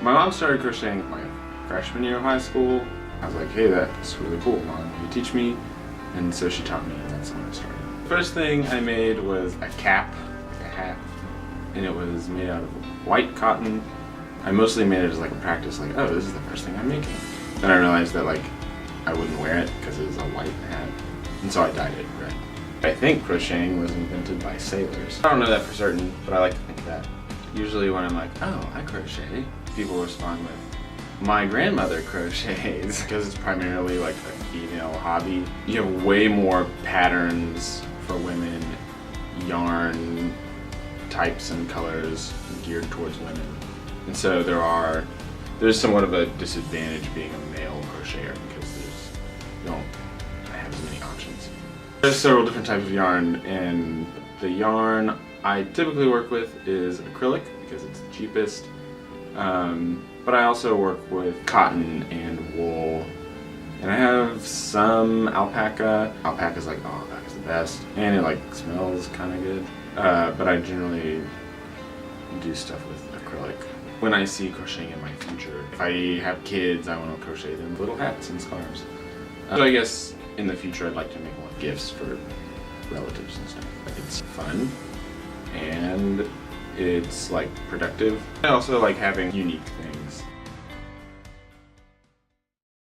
My mom started crocheting my freshman year of high school. I was like, hey, that's really cool, Mom. Can you teach me? And so she taught me, and that's when I started. First thing I made was a cap, like a hat, and it was made out of white cotton. I mostly made it as like a practice, like, oh, this is the first thing I'm making. Then I realized that like I wouldn't wear it because it was a white hat, and so I dyed it red. I think crocheting was invented by sailors. I don't know that for certain, but I like to think that. Usually when I'm like, oh, I crochet, people respond with, my grandmother crochets, because it's primarily like a female hobby. You have way more patterns for women, yarn types and colors geared towards women. And so there's somewhat of a disadvantage being a male crocheter because you don't have as many options. There's several different types of yarn, and the yarn I typically work with is acrylic because it's the cheapest. But I also work with cotton and wool, and I have some alpaca. Alpaca's like, oh, alpaca's the best, and it like smells kind of good. But I generally do stuff with acrylic. When I see crocheting in my future, if I have kids, I want to crochet them little hats and scarves. So I guess in the future I'd like to make more gifts for relatives and stuff. It's fun, and it's like productive. I also like having unique things.